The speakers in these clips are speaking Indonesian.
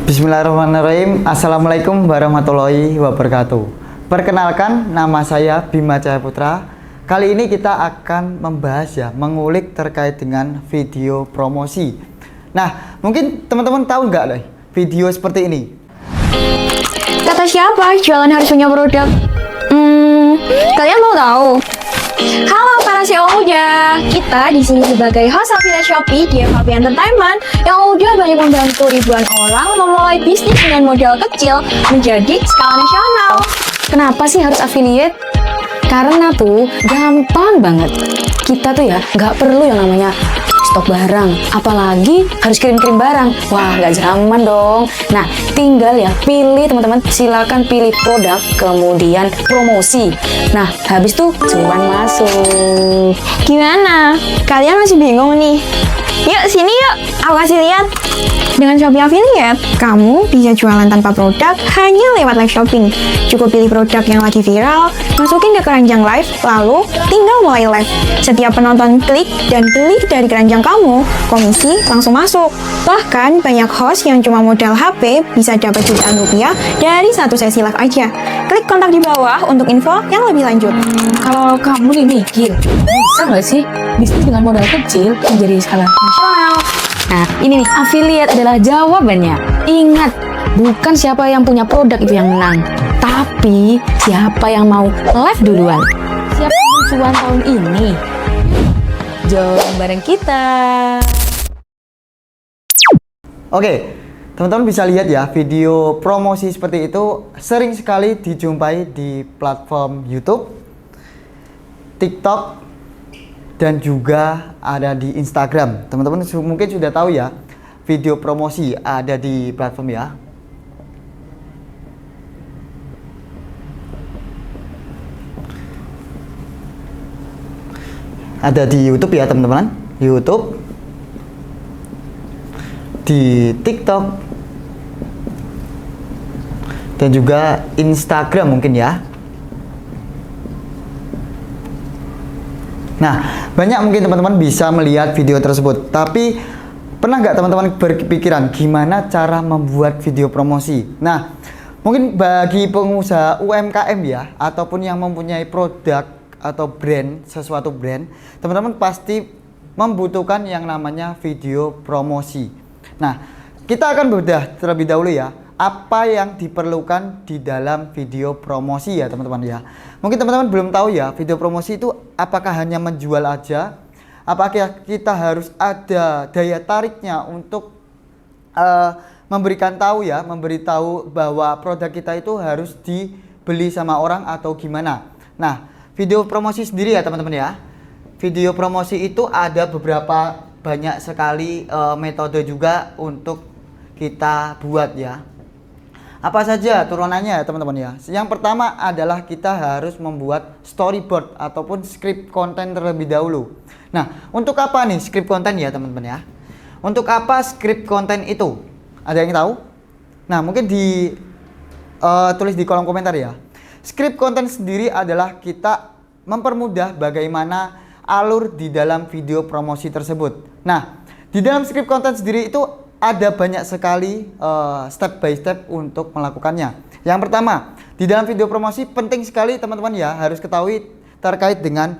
Bismillahirrahmanirrahim. Assalamualaikum warahmatullahi wabarakatuh. Perkenalkan, nama saya Bima Cahaya Putra. Kali ini kita akan membahas mengulik terkait dengan video promosi. Nah, mungkin teman-teman tahu nggak nih video seperti ini? Kata siapa jualan harus punya produk? Kalian mau tahu? Halo para CEO muda, kita di sini sebagai host Afiliat Shopee di FHP Entertainment yang udah banyak membantu ribuan orang memulai bisnis dengan modal kecil menjadi skala nasional. Kenapa sih harus affiliate? Karena tuh gampang banget. Kita tuh nggak perlu yang namanya stok barang, apalagi harus kirim-kirim barang. Wah, nggak zaman dong. Nah, tinggal pilih teman-teman, silakan pilih produk, kemudian promosi. Nah, habis tuh cuan masuk. Gimana? Kalian masih bingung nih? Yuk sini yuk, aku kasih lihat. Dengan Shopee Affiliate, kamu bisa jualan tanpa produk hanya lewat live shopping. Cukup pilih produk yang lagi viral, masukin ke keranjang live, lalu tinggal mulai live. Setiap penonton klik dan beli dari keranjang kamu, komisi langsung masuk. Bahkan banyak host yang cuma modal HP bisa dapat jutaan rupiah dari satu sesi live aja. Klik kontak di bawah untuk info yang lebih lanjut. Kalau kamu nih mikir, bisa nggak sih bisnis dengan modal kecil menjadi skala nasional? Nah, ini nih, affiliate adalah jawabannya. Ingat, bukan siapa yang punya produk itu yang menang, tapi siapa yang mau live duluan. Siapa yang cuan tahun ini? Jom bareng kita. Oke, teman-teman bisa lihat video promosi seperti itu sering sekali dijumpai di platform YouTube, TikTok, dan juga ada di Instagram. Teman-teman mungkin sudah tahu video promosi ada di platform Ada di YouTube teman-teman, YouTube, di TikTok, dan juga Instagram mungkin Nah, banyak mungkin teman-teman bisa melihat video tersebut. Tapi pernah nggak teman-teman berpikiran gimana cara membuat video promosi? Nah, mungkin bagi pengusaha UMKM ataupun yang mempunyai produk atau brand, sesuatu brand, teman-teman pasti membutuhkan yang namanya video promosi. Nah, kita akan bedah terlebih dahulu apa yang diperlukan di dalam video promosi teman-teman Mungkin teman-teman belum tahu video promosi itu apakah hanya menjual aja, apakah kita harus ada daya tariknya untuk memberitahu bahwa produk kita itu harus dibeli sama orang atau gimana. Nah, video promosi sendiri teman-teman video promosi itu ada beberapa banyak sekali metode juga untuk kita buat Apa saja turunannya teman-teman Yang pertama adalah kita harus membuat storyboard ataupun script konten terlebih dahulu. Nah, untuk apa nih script konten teman-teman Untuk apa script konten itu? Ada yang tahu? Nah, mungkin tulis di kolom komentar Script konten sendiri adalah kita mempermudah bagaimana alur di dalam video promosi tersebut. Nah, di dalam script konten sendiri itu ada banyak sekali step by step untuk melakukannya. Yang pertama, di dalam video promosi penting sekali teman-teman harus ketahui terkait dengan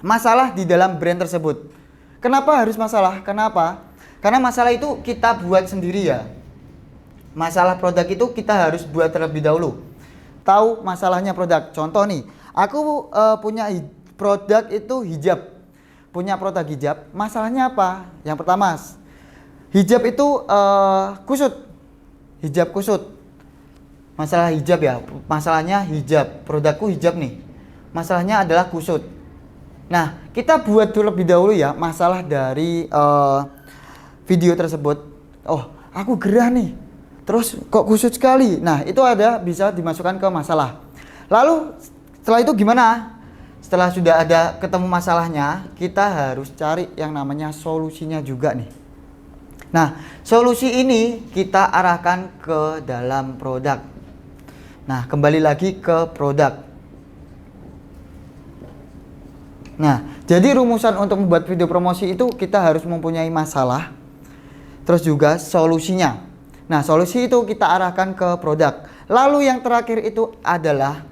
masalah di dalam brand tersebut. Kenapa harus masalah? Kenapa? Karena masalah itu kita buat sendiri Masalah produk itu kita harus buat terlebih dahulu. Tahu masalahnya produk. Contoh nih, aku punya produk itu hijab. Punya produk hijab. Masalahnya apa? Yang pertama, hijab itu kusut. Hijab kusut. Masalah hijab Masalahnya hijab. Produkku hijab nih. Masalahnya adalah kusut. Nah, kita buat terlebih dahulu masalah dari video tersebut. Oh, aku gerah nih. Terus kok kusut sekali. Nah, itu bisa dimasukkan ke masalah. Lalu setelah itu gimana? Setelah sudah ada ketemu masalahnya, kita harus cari yang namanya solusinya juga nih. Nah, solusi ini kita arahkan ke dalam produk. Nah, kembali lagi ke produk. Nah, jadi rumusan untuk membuat video promosi itu kita harus mempunyai masalah. terus juga solusinya. Nah, solusi itu kita arahkan ke produk. Lalu yang terakhir itu adalah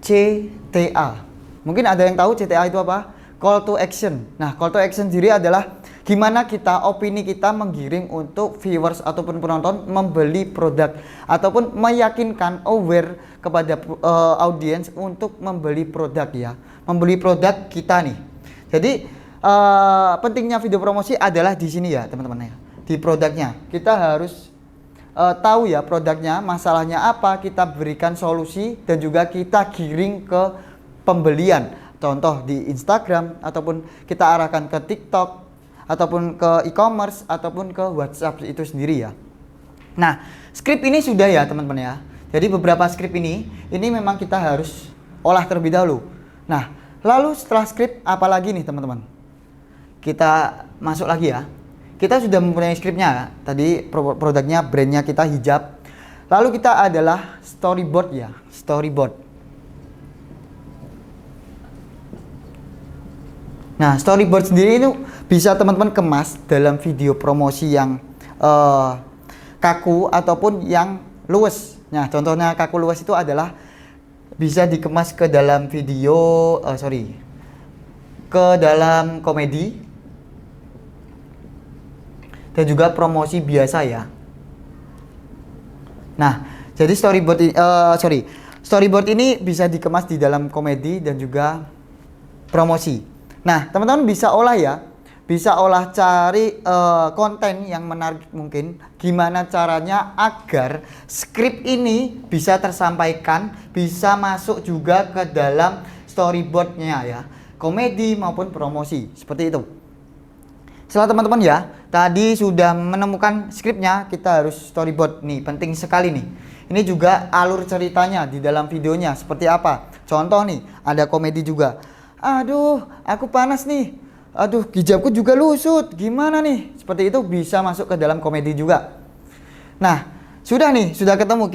CTA. Mungkin ada yang tahu CTA itu apa? Call to action. Nah, call to action sendiri adalah gimana kita, opini kita menggiring untuk viewers ataupun penonton membeli produk ataupun meyakinkan, aware kepada audiens untuk membeli produk ya. Membeli produk kita nih. Jadi pentingnya video promosi adalah di sini ya, teman-teman ya. Di produknya kita harus tahu ya produknya, masalahnya apa, kita berikan solusi dan juga kita giring ke pembelian. Contoh di Instagram ataupun kita arahkan ke TikTok ataupun ke e-commerce ataupun ke WhatsApp itu sendiri ya. Nah, skrip ini sudah ya teman-teman ya. Jadi beberapa skrip ini memang kita harus olah terlebih dahulu. Nah, lalu setelah skrip apa lagi nih teman-teman? Kita masuk lagi ya. Kita sudah mempunyai skripnya. Tadi produknya, brandnya kita hijab. Lalu kita adalah storyboard ya, storyboard. Nah, storyboard sendiri itu bisa teman-teman kemas dalam video promosi yang kaku ataupun yang luwes. Nah, contohnya kaku luwes itu adalah bisa dikemas ke dalam video, ke dalam komedi dan juga promosi biasa ya. Nah, jadi storyboard ini bisa dikemas di dalam komedi dan juga promosi. Nah, teman-teman bisa olah ya, bisa olah cari konten yang menarik mungkin. Gimana caranya agar skrip ini bisa tersampaikan, bisa masuk juga ke dalam storyboardnya ya, komedi maupun promosi, seperti itu. Setelah teman-teman ya, tadi sudah menemukan skripnya, kita harus storyboard nih, penting sekali nih. Ini juga alur ceritanya di dalam videonya seperti apa. Contoh nih, ada komedi juga. Aduh, aku panas nih. Aduh, hijabku juga lusut. Gimana nih? Seperti itu bisa masuk ke dalam komedi juga. Nah, sudah nih, sudah ketemu.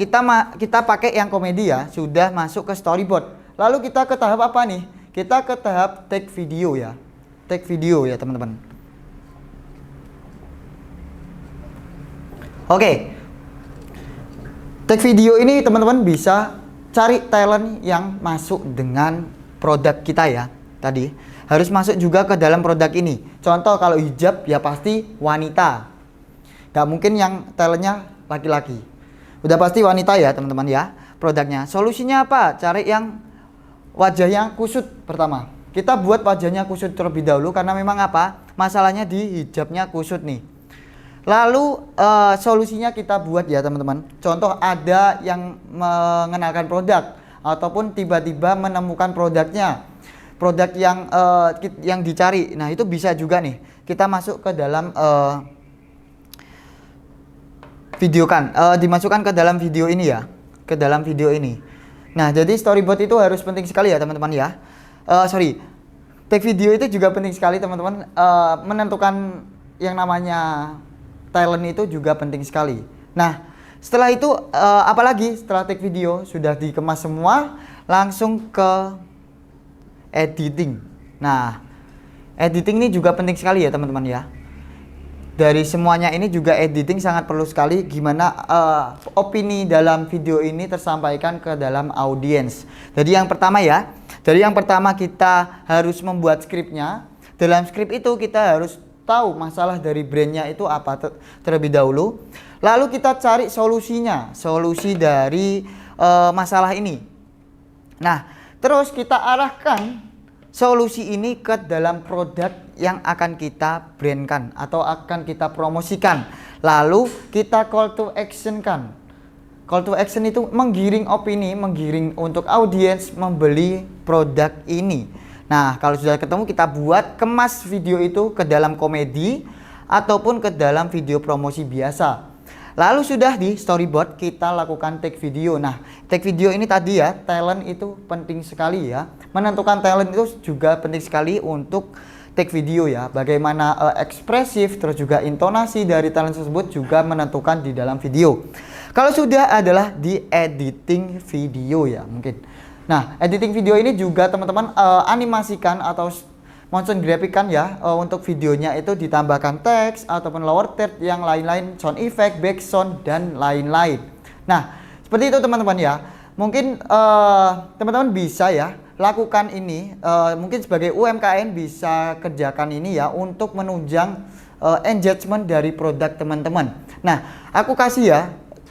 Kita pakai yang komedi ya, sudah masuk ke storyboard. Lalu kita ke tahap apa nih? Kita ke tahap take video ya. Take video ya, teman-teman. Oke. Take video ini teman-teman bisa cari talent yang masuk dengan produk kita ya. Tadi harus masuk juga ke dalam produk ini. Contoh kalau hijab ya pasti wanita. Gak mungkin yang talentnya laki-laki. Udah pasti wanita ya teman-teman ya produknya. Solusinya apa? Cari yang wajahnya kusut pertama. Kita buat wajahnya kusut terlebih dahulu karena memang apa? Masalahnya di hijabnya kusut nih. Lalu solusinya kita buat ya teman-teman. Contoh ada yang mengenalkan produk ataupun tiba-tiba menemukan produknya, produk yang dicari. Nah itu bisa juga nih kita masuk ke dalam dimasukkan ke dalam video ini ya, ke dalam video ini. Nah jadi storyboard itu harus penting sekali ya teman-teman ya. Take video itu juga penting sekali teman-teman. Menentukan yang namanya talent itu juga penting sekali. Nah setelah itu apalagi setelah take video sudah dikemas semua, langsung ke editing. Nah editing ini juga penting sekali ya teman-teman ya. Dari semuanya ini juga editing sangat perlu sekali. Gimana opini dalam video ini tersampaikan ke dalam audiens. Jadi yang pertama ya, kita harus membuat skripnya. Dalam skrip itu kita harus tahu masalah dari brandnya itu apa terlebih dahulu. Lalu kita cari solusinya, solusi dari masalah ini. Nah, terus kita arahkan solusi ini ke dalam produk yang akan kita brandkan atau akan kita promosikan. Lalu kita call to action kan. Call to action itu menggiring opini, menggiring untuk audiens membeli produk ini. Nah, kalau sudah ketemu kita buat kemas video itu ke dalam komedi ataupun ke dalam video promosi biasa. Lalu sudah di storyboard kita lakukan take video. Nah, take video ini tadi ya, talent itu penting sekali ya. Menentukan talent itu juga penting sekali untuk take video ya. Bagaimana ekspresif terus juga intonasi dari talent tersebut juga menentukan di dalam video. Kalau sudah adalah di editing video ya mungkin. Nah, editing video ini juga teman-teman animasikan atau motion graphic kan ya, untuk videonya itu ditambahkan teks ataupun lower third yang lain-lain, sound effect, background dan lain-lain. Nah, seperti itu teman-teman ya. Mungkin teman-teman bisa ya lakukan ini, mungkin sebagai UMKM bisa kerjakan ini ya untuk menunjang engagement dari produk teman-teman. Nah, aku kasih ya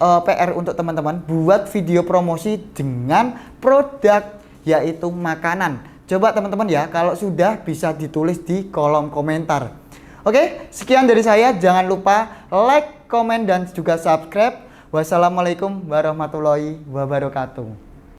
PR untuk teman-teman buat video promosi dengan produk yaitu makanan. Coba teman-teman ya, kalau sudah bisa ditulis di kolom komentar. Oke, sekian dari saya. Jangan lupa like, komen dan juga subscribe. Wassalamualaikum warahmatullahi wabarakatuh.